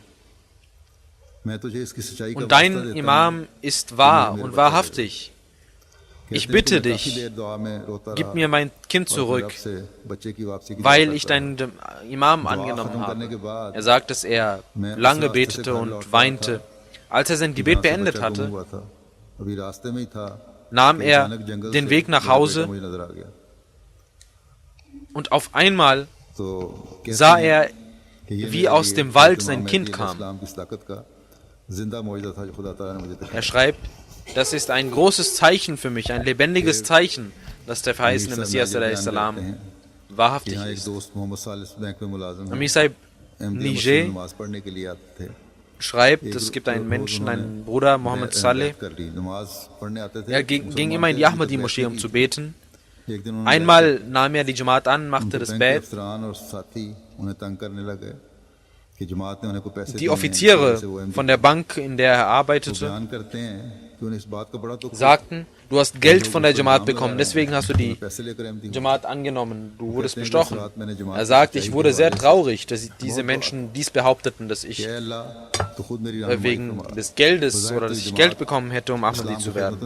मैं तुझे इसकी सच्चाई का Und वास्ता dein देता हूँ Imam ist wahr मेरे und बच्चे wahrhaftig. कहते Ich हैं कि bitte मैं काफी dich, देर दुआ में रोता Gib रहा mir mein Kind और फिर zurück, रब से बच्चे की वापसी की weil दुआ ich करता रहा। deinen Imam दुआ angenommen खत्म करने के habe. बाद Er sagt, dass er मैं उस lange रास्ते से betete घर und लौट रहा weinte. था, Als er sein कि Gebet जहाँ से beendet बच्चा गुम hatte, हुआ था, अभी रास्ते में ही था nahm कि er अचानक जंगल den से Weg nach मेरा Hause बेटा मुझे नजर आ गया। und auf einmal तो कहते sah हैं er, कि ये wie मेरे aus लिए dem Wald इमाम sein महदी Kind kam. इस्लाम की ताकत का जिंदा मौजूदा था जो खुदा ताला ने मुझे दिखाया। Er schreibt, das ist ein großes Zeichen für mich, ein lebendiges Zeichen, dass der verheißene Messias salam कि wahrhaftig यहाँ एक ist. दोस्त मोहम्मद सालिस बैंक में मुलाजिम है Amir Sahib अहमदिया मस्जिद Niger में नमाज पढ़ने के लिए आते थे schreibt, es gibt einen Menschen, einen Bruder, Mohammed Saleh, कर ली नमाज पढ़ने आते थे er ging immer in die Ahmadi-Moschee, um zu beten. एक दिन उन्होंने Einmal nahm er die Jamaat an, machte das bank के Bett. अफसरान और साथी उन्हें तंग करने लगे कि जमात ने उन्हें को पैसे Die दिए हैं, Offiziere जिससे वो von der Bank, in der er वो arbeitete, बयान करते हैं कि उन्हें इस बात का बड़ा तो sagten, du hast Geld von der Jamaat bekommen, deswegen hast du die पैसे लेकर Ahmadi Jamaat angenommen, du wurdest कहते हैं कि bestochen. इस रात मैंने जमात Er की sagt, सच्चाई ich के wurde sehr हवाले से traurig, dass diese Menschen dies behaupteten, dass ich कि "ऐ अल्लाह तो खुद मेरी रहनुमाई wegen फरमा des Geldes oder dass ich Geld bekommen hätte, um Ahmadi zu werden.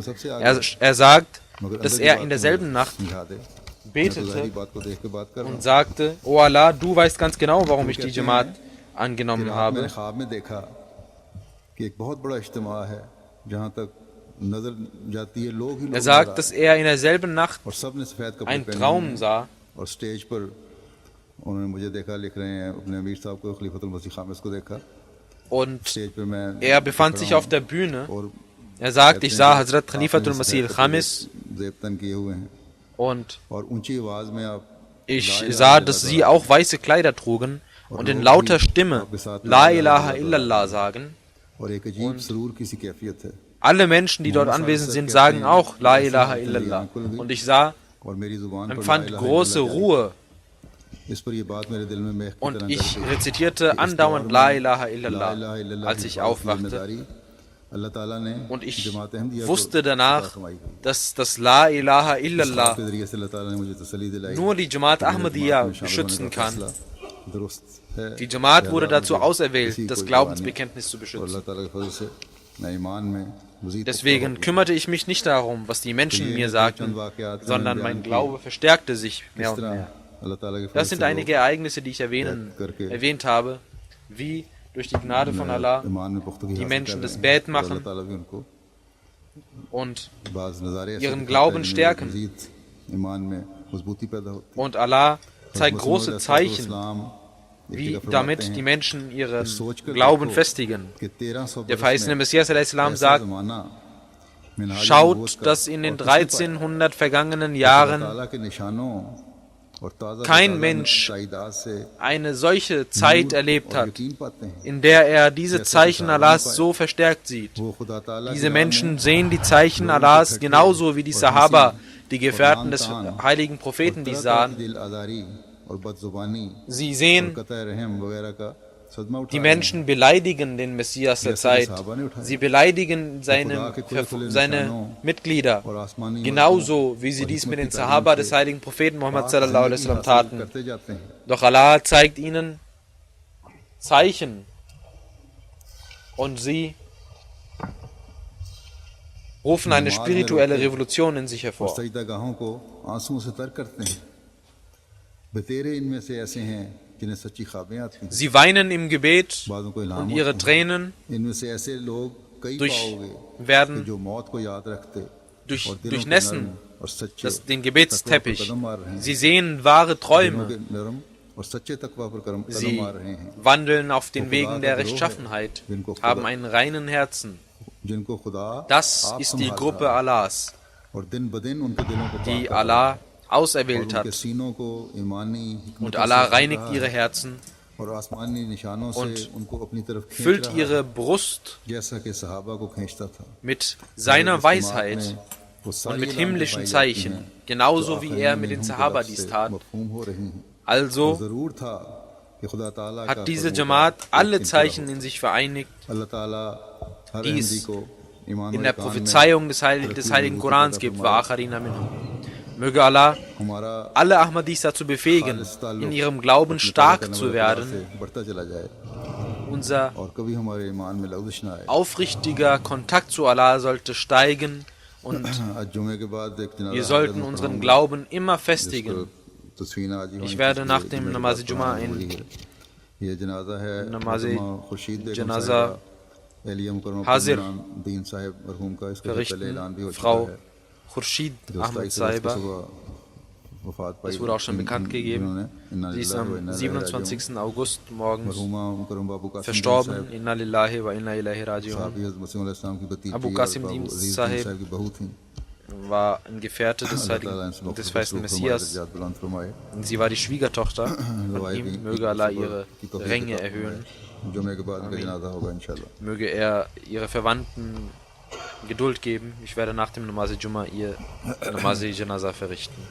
Er sagt, मगर dass अंदर की er बात in तो derselben Nacht समझा दे मैं तो betete ज़ाहिरी बात को देख के बात कर रहा हूँ und sagte, O Allah, du weißt ganz genau, warum ich die Jamaat angenommen मैंने habe. ख्वाब में देखा कि एक बहुत बड़ा इज्तिमा है जहाँ तक नजर जाती है लोग ही Er लोग नजर sagt, आ dass er in derselben Nacht और सब ने सफ़ेद कपड़े einen पहने हुए Traum हैं sah और स्टेज पर उन्होंने मुझे देखा, लिख रहे हैं अपने अमीर साहब को, खलीफतुल मसीह खामिस को देखा und स्टेज पर मैं er befand खड़ा sich हूँ auf der Bühne. और Er sagt, ich कहते sah हैं कि Hazrat आपने Khalifatul जो Masih सफ़ेद al-Khamis कपड़े ज़ेबतन किए हुए हैं und और ऊंची आवाज़ में आप ich ला इलाहा sah, इल्लल्लाह dass sie auch weiße Kleider trugen und in lauter Stimme La ilaha illallah sagen. और एक अजीब सरूर की सी कैफियत है Alle Menschen, die dort anwesend sind, sagen auch La ilaha illallah. Und ich sah, और मेरी जुबान पर ला empfand इलाहा große इल्लल्लाह Ruhe इस पर ये बात मेरे दिल में मेख की und तरह ich चल गई rezitierte andauernd La ilaha ला illallah, इलाहा इल्लल्लाह als की ich हिफाज़त की aufwachte. जिम्मेदारी अल्लाह ताला ने Und ich जमात अहमदिया को wusste danach, अता फरमाई गई। dass das La ilaha इस illallah के जरिए से अल्लाह ताला ने मुझे तसल्ली दिलाई nur die Jamaat कि मेरे Ahmadiyya जमात में शामिल beschützen होने का kann. फैसला दुरुस्त है। Die Jamaat wurde लिहाजा dazu मुझे auserwählt, किसी das कोई Glaubensbekenntnis zu और beschützen. अल्लाह ताला के फजल से मैं ईमान में मज़ीद Deswegen पुख्ता हो kümmerte ich mich nicht darum, was die Menschen mir sagten, sondern mein Glaube verstärkte sich गया। mehr इस und तरह mehr. अल्लाह ताला के फजल Das sind से einige Ereignisse, die ich erwähnt habe, wie durch die Gnade von Allah ईमान में पुख्तगी die हासिल Menschen कर das रहे हैं। Bett और machen अल्लाह ताला भी उनको und बाज़ नज़ारे ऐसे ihren दिखाता Glauben है जिनमें stärken. मज़ीद ईमान में मजबूती पैदा होती है। Und Allah zeigt मसीह große मौला Zeichen, इस्लाम एक wie जगह फरमाते damit हैं die Menschen ihren सोचकर Glauben देखो festigen. कि 1300 Der बरस verheißene में Messias a.s. ऐसा sagt, ज़माना मिनहाज नबूवत schaut, का dass in den और किसी पर 1300 vergangenen अल्लाह Jahren ताला के निशानों और ताज़ा kein बताज़ा Mensch ताइदाद से eine solche Zeit erlebt और hat, यकीन पाते हैं। in der er diese Zeichen Allahs so verstärkt sieht. वो खुदा ताला Diese के Menschen राह sehen die Zeichen Allahs genauso wie die Sahaba, die Gefährten des heiligen Propheten, dies sahen. दिल आज़ारी और बदजुबानी Sie और sehen, कतई रहम वगैरह का सदमा उठा die रहे हैं। Menschen beleidigen den Messias der Zeit. Sie beleidigen seine Mitglieder. और आसमानी Genauso wie sie dies mit den Sahaba des heiligen Propheten Muhammad sallallahu alaihi wasallam taten. करते जाते हैं। Doch Allah zeigt ihnen Zeichen und sie rufen eine spirituelle Revolution in sich और hervor. सजदागाहों को आंसुओं से तर करते हैं। बतेरे इनमें से ऐसे हैं जिन्हें सच्ची ख्वाबें आती हैं। Sie weinen im Gebet बादों को इल्हाम und होता ihre है। Tränen इनमें से ऐसे लोग कई पाओगे कि werden जो मौत को याद रखते और दिलों के durchnässen नरम और सच्चे den तकवा पर Gebetsteppich. कदम मार रहे हैं। Sie sehen wahre दिलों Träume. के नरम और सच्चे तकवा पर कदम Sie मार रहे हैं। wandeln auf den Wegen der Rechtschaffenheit, haben einen reinen Herzen. जिनको खुदा Das आप ist die संभाल Gruppe रहा है Allahs, और दिन ब दिन उनके दिलों को पाक die कर रहा है Allah और auserwählt उनके hat. सीनों को ईमानी हिकमतों Und से Allah भर reinigt रहा ihre है Herzen, और आसमानी निशानों से und उनको अपनी तरफ खींच füllt रहा है ihre Brust जैसा कि सहाबा को खींचता था। mit seiner इस Weisheit में वो सारी und mit अलामतें himmlischen पाई जाती Zeichen, हैं, genauso जो wie आखिरी er में mit den उनके Sahaba लफ्ज़ dies से tat. मफ़हूम हो रही हैं। Also ज़रूर था कि खुदा ताला का hat diese फरमान Jamaat alle एक Zeichen तरह in sich vereinigt, अल्लाह ताला हर dies अहमदी को ईमान in और der ईकान में Prophezeiung des Heiligen Korans gibt, wa akharina minhum. Möge Allah हमारा alle Ahmadis dazu befähigen, in ihrem Glauben stark zu werden. से बढ़ता चला जाए Unser और कभी हमारे ईमान में लग़ज़िश ना आए। aufrichtiger Kontakt zu Allah sollte steigen und आज जुमे के बाद एक जनाजा wir sollten unseren Glauben immer festigen. तस्वीर आज ही Ich होनी werde चाहिए। nach dem मेरे Namaz पास Juma कुरान ein वही है। ये जनाजा है Namaz मुकरमा खुर्शीद बेगम Janaza साहिबा, एलिया मुकरमा Hazir दीन साहिब मरहूम का इसका पहले verrichten. ऐलान भी हो चुका Frau है। Khurshid जो Ahmed 27 अगस्त को Saiba, सुबह वफात पाई das wurde auch schon bekannt gegeben. जिन्होंने इन्ना Sie ist लिल्लाहि व am इन्ना इलैहि राजिऊन 27. August morgens मरहूमा मुकरम बाबू कासिम दीन verstorben. Sahib Inna lillahi wa inna ilaihi raji'un. साहबी हज़रत मसीह अलैहि सलाम की भतीजी Abu और Qasim बाबू Deen अजीज दीन साहिब साहिब की बहू थी। war ein Gefährte des अल्लाह ताला इनसे Heiligen, des मग़फ़िरत verheißenen फरमाए, Messias. दर्जात बुलंद फरमाए। Und sie war die Schwiegertochter von गवाही ihm. की Möge Allah ihre की तौफीक Ränge अता erhöhen. फरमाए। जुमे के बाद का जनाजा होगा इंशाल्लाह। Möge er ihre Verwandten Geduld geben. Ich werde nach dem Namaz Juma ihr Namaz Janaza verrichten.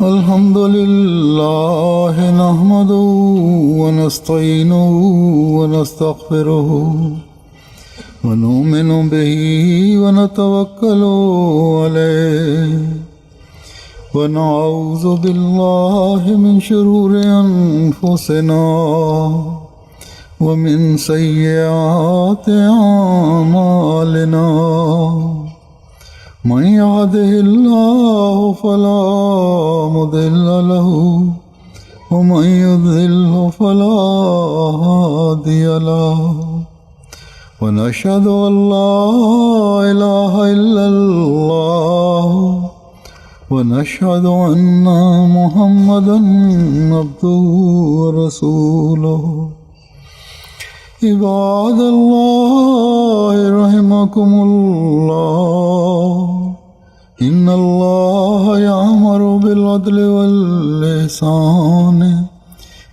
Alhamdulillah nahmaduhu wa nasta'inuhu wa nastaghfiruhu wa nu'minu bihi wa natawakkalu alayhi wa na'udhu billahi min shururi anfusina ومن سيئات أعمالنا من يهده الله فلا مضل له ومن يضلل فلا هادي له ونشهد أن لا إله إلا الله ونشهد أن محمدا عبده ورسوله عباد الله رحمكم الله إن الله يأمر بالعدل والإحسان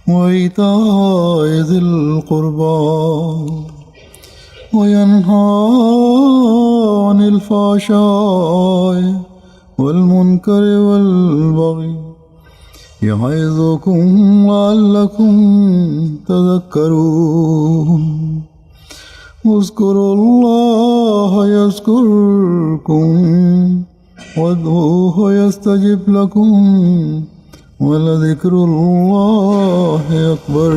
وإيتاء ذي القربى وينهى عن الفحشاء والمنكر والبغي يعظكم لعلكم تذكرون اذكروا الله يذكركم وادعوه يستجب لكم ولذكر الله أكبر